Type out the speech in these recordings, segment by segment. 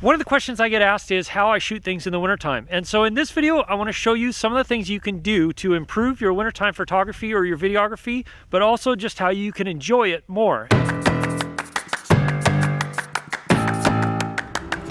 One of the questions I get asked is how I shoot things in the wintertime. And so in this video, I want to show you some of the things you can do to improve your wintertime photography or your videography, but also just how you can enjoy it more.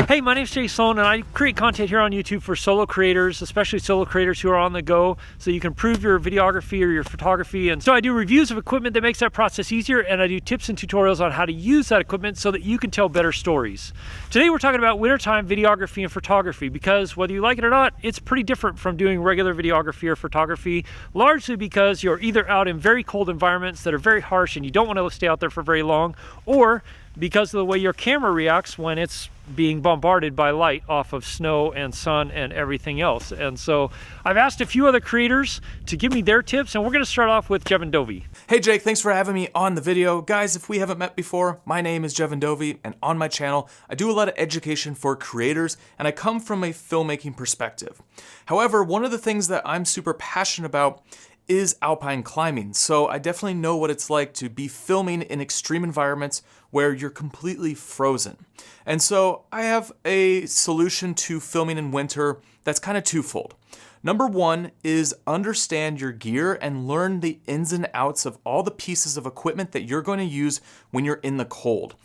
Hey, my name's Sloan, and I create content here on YouTube for solo creators, especially solo creators who are on the go, so you can improve your videography or your photography. And so I do reviews of equipment that makes that process easier, and I do tips and tutorials on how to use that equipment so that you can tell better stories. Today we're talking about wintertime videography and photography, because whether you like it or not, it's pretty different from doing regular videography or photography, largely because you're either out in very cold environments that are very harsh and you don't want to stay out there for very long, or because of the way your camera reacts when it's being bombarded by light off of snow and sun and everything else. And so I've asked a few other creators to give me their tips, and we're going to start off with Jeven Dovey. Hey Jake, thanks for having me on the video. Guys, if we haven't met before, my name is Jeven Dovey, and on my channel, I do a lot of education for creators, and I come from a filmmaking perspective. However, one of the things that I'm super passionate about is alpine climbing. So I definitely know what it's like to be filming in extreme environments where you're completely frozen. And so I have a solution to filming in winter that's kind of twofold. Number one is understand your gear and learn the ins and outs of all the pieces of equipment that you're going to use when you're in the cold.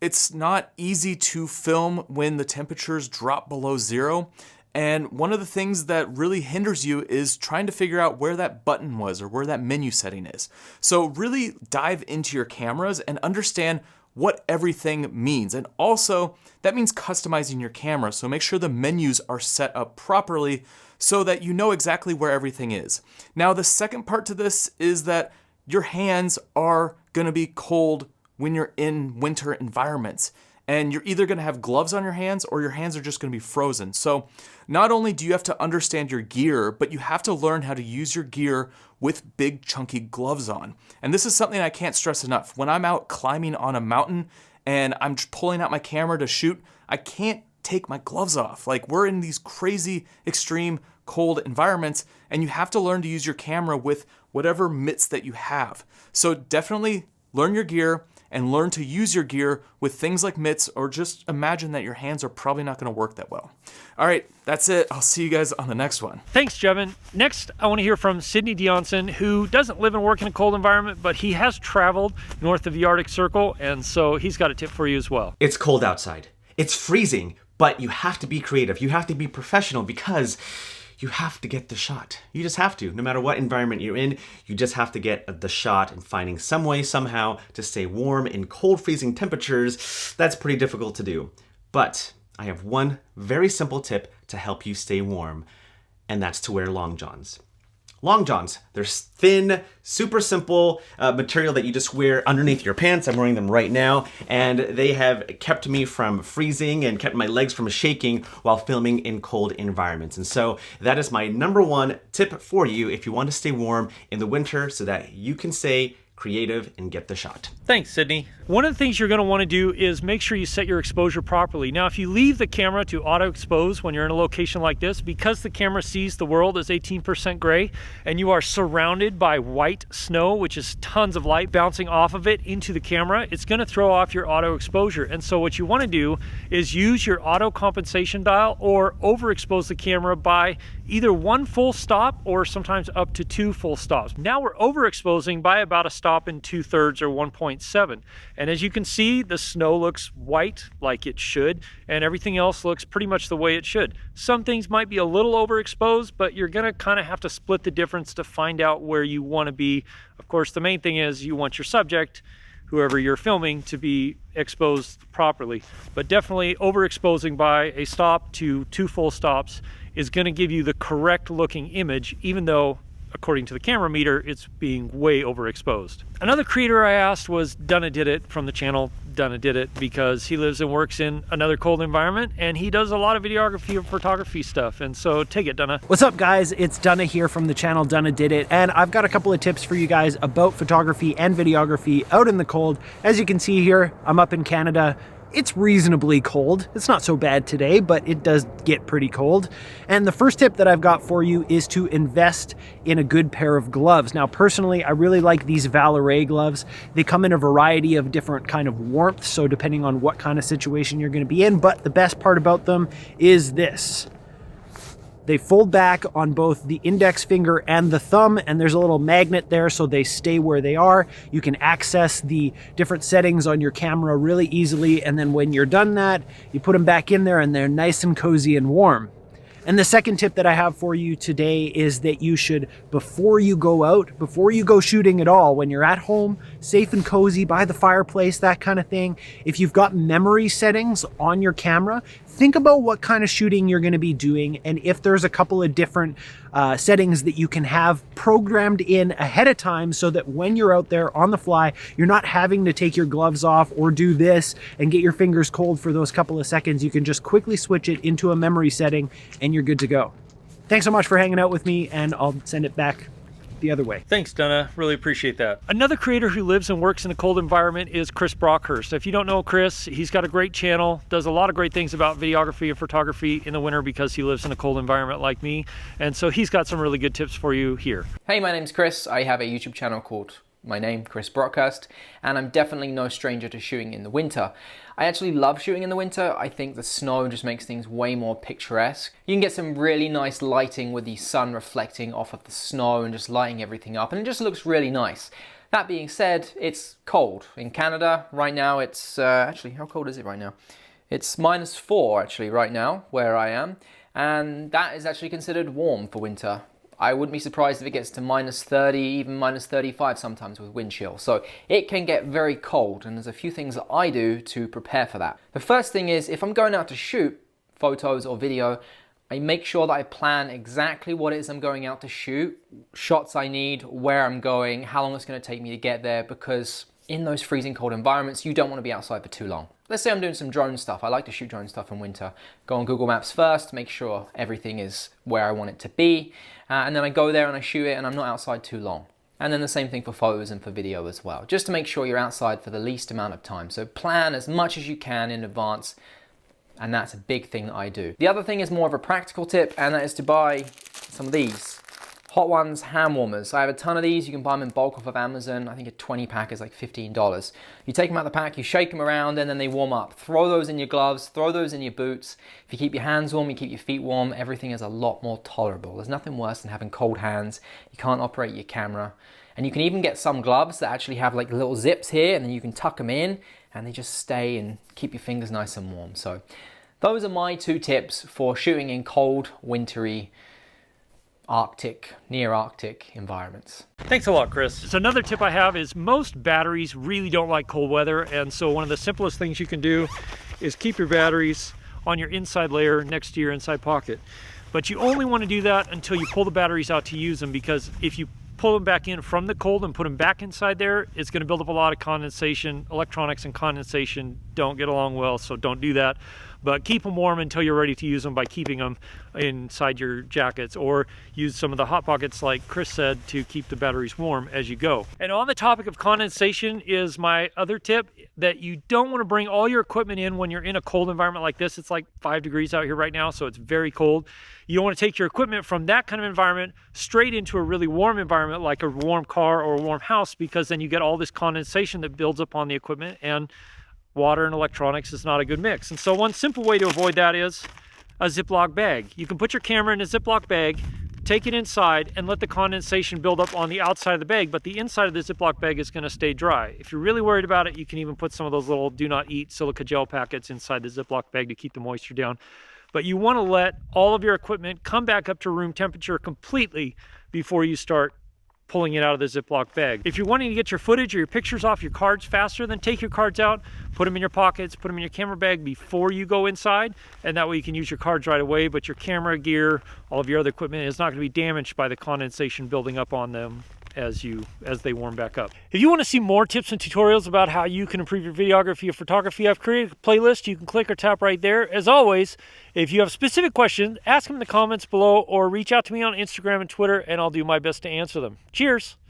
It's not easy to film when the temperatures drop below zero. And one of the things that really hinders you is trying to figure out where that button was or where that menu setting is. So really dive into your cameras and understand what everything means. And also, that means customizing your camera. So make sure the menus are set up properly so that you know exactly where everything is. Now, the second part to this is that your hands are gonna be cold when you're in winter environments. And you're either gonna have gloves on your hands or your hands are just gonna be frozen. So not only do you have to understand your gear, but you have to learn how to use your gear with big chunky gloves on. And this is something I can't stress enough. When I'm out climbing on a mountain and I'm pulling out my camera to shoot, I can't take my gloves off. Like, we're in these crazy, extreme, cold environments, and you have to learn to use your camera with whatever mitts that you have. So definitely learn your gear and learn to use your gear with things like mitts, or just imagine that your hands are probably not gonna work that well. All right, that's it. I'll see you guys on the next one. Thanks, Jeven. Next, I want to hear from Sidney Diongzon, who doesn't live and work in a cold environment, but he has traveled north of the Arctic Circle, and so he's got a tip for you as well. It's cold outside. It's freezing, but you have to be creative. You have to be professional because you have to get the shot. You just have to. No matter what environment you're in, you just have to get the shot, and finding some way, somehow, to stay warm in cold, freezing temperatures, that's pretty difficult to do. But I have one very simple tip to help you stay warm, and that's to wear long johns. Long johns, they're thin, super simple material that you just wear underneath your pants. I'm wearing them right now, and they have kept me from freezing and kept my legs from shaking while filming in cold environments. And so that is my number one tip for you if you want to stay warm in the winter so that you can stay creative and get the shot. Thanks, Sidney. One of the things you're going to want to do is make sure you set your exposure properly. Now, if you leave the camera to auto expose when you're in a location like this, because the camera sees the world as 18% gray and you are surrounded by white snow, which is tons of light bouncing off of it into the camera, it's going to throw off your auto exposure. And so what you want to do is use your auto compensation dial or overexpose the camera by either one full stop or sometimes up to 2 full stops. Now we're overexposing by about a stop and 2/3 or 1.7. And as you can see, the snow looks white like it should, and everything else looks pretty much the way it should. Some things might be a little overexposed, but you're gonna kind of have to split the difference to find out where you want to be. Of course, the main thing is you want your subject, whoever you're filming, to be exposed properly. But definitely overexposing by a stop to 2 full stops is gonna give you the correct looking image, even though according to the camera meter, it's being way overexposed. Another creator I asked was Dunna Did It from the channel Dunna Did It, because he lives and works in another cold environment and he does a lot of videography and photography stuff. And so take it, Dunna. What's up, guys? It's Dunna here from the channel Dunna Did It, and I've got a couple of tips for you guys about photography and videography out in the cold. As you can see here, I'm up in Canada it's reasonably cold. It's not so bad today, but it does get pretty cold. And the first tip that I've got for you is to invest in a good pair of gloves. Now, personally, I really like these Valeray gloves. They come in a variety of different kind of warmth, so depending on what kind of situation you're going to be in, but the best part about them is this. They fold back on both the index finger and the thumb, and there's a little magnet there so they stay where they are. You can access the different settings on your camera really easily, and then when you're done that, you put them back in there and they're nice and cozy and warm. And the second tip that I have for you today is that you should, before you go out, before you go shooting at all, when you're at home, safe and cozy by the fireplace, that kind of thing, if you've got memory settings on your camera, think about what kind of shooting you're going to be doing, and if there's a couple of different settings that you can have programmed in ahead of time so that when you're out there on the fly, you're not having to take your gloves off or do this and get your fingers cold for those couple of seconds. You can just quickly switch it into a memory setting and you're good to go. Thanks so much for hanging out with me, and I'll send it back the other way. Thanks, Dunna. Really appreciate that. Another creator who lives and works in a cold environment is Chris Brockhurst. If you don't know Chris, he's got a great channel, does a lot of great things about videography and photography in the winter because he lives in a cold environment like me. And so he's got some really good tips for you here. Hey, my name's Chris. I have a YouTube channel called my name, Chris Brockhurst, and I'm definitely no stranger to shooting in the winter. I actually love shooting in the winter. I think the snow just makes things way more picturesque. You can get some really nice lighting with the sun reflecting off of the snow and just lighting everything up, and it just looks really nice. That being said, it's cold. In Canada right now, it's actually, how cold is it right now? It's -4 actually right now where I am, and that is actually considered warm for winter. I wouldn't be surprised if it gets to -30, even -35 sometimes with wind chill. So it can get very cold, and there's a few things that I do to prepare for that. The first thing is, if I'm going out to shoot photos or video, I make sure that I plan exactly what it is I'm going out to shoot, shots I need, where I'm going, how long it's going to take me to get there, because in those freezing cold environments, you don't want to be outside for too long. Let's say I'm doing some drone stuff. I like to shoot drone stuff in winter. Go on Google Maps first, make sure everything is where I want it to be, and then I go there and I shoot it and I'm not outside too long. And then the same thing for photos and for video as well, just to make sure you're outside for the least amount of time. So plan as much as you can in advance, and that's a big thing that I do. The other thing is more of a practical tip, and that is to buy some of these. Hot Ones hand warmers. I have a ton of these. You can buy them in bulk off of Amazon. I think a 20 pack is like $15. You take them out of the pack, you shake them around, and then they warm up. Throw those in your gloves, throw those in your boots. If you keep your hands warm, you keep your feet warm, everything is a lot more tolerable. There's nothing worse than having cold hands. You can't operate your camera. And you can even get some gloves that actually have like little zips here, and then you can tuck them in, and they just stay and keep your fingers nice and warm. So those are my 2 tips for shooting in cold, wintry, Arctic, near Arctic environments. Thanks a lot, Chris. So another tip I have is most batteries really don't like cold weather, and so one of the simplest things you can do is keep your batteries on your inside layer next to your inside pocket. But you only want to do that until you pull the batteries out to use them, because if you pull them back in from the cold and put them back inside there, it's going to build up a lot of condensation. Electronics and condensation don't get along well, so don't do that. But keep them warm until you're ready to use them by keeping them inside your jackets, or use some of the hot pockets like Chris said to keep the batteries warm as you go. And on the topic of condensation is my other tip, that you don't want to bring all your equipment in when you're in a cold environment like this. It's like 5 degrees out here right now, so it's very cold. You don't want to take your equipment from that kind of environment straight into a really warm environment like a warm car or a warm house, because then you get all this condensation that builds up on the equipment, and water and electronics is not a good mix. And so one simple way to avoid that is a Ziploc bag. You can put your camera in a Ziploc bag, take it inside, and let the condensation build up on the outside of the bag, but the inside of the Ziploc bag is going to stay dry. If you're really worried about it, you can even put some of those little do not eat silica gel packets inside the Ziploc bag to keep the moisture down. But you want to let all of your equipment come back up to room temperature completely before you start pulling it out of the Ziploc bag. If you're wanting to get your footage or your pictures off your cards faster, then take your cards out, put them in your pockets, put them in your camera bag before you go inside, and that way you can use your cards right away, but your camera gear, all of your other equipment is not going to be damaged by the condensation building up on them as they warm back up. If you want to see more tips and tutorials about how you can improve your videography or photography, I've created a playlist you can click or tap right there. As always, if you have specific questions, ask them in the comments below or reach out to me on Instagram and Twitter, and I'll do my best to answer them. Cheers!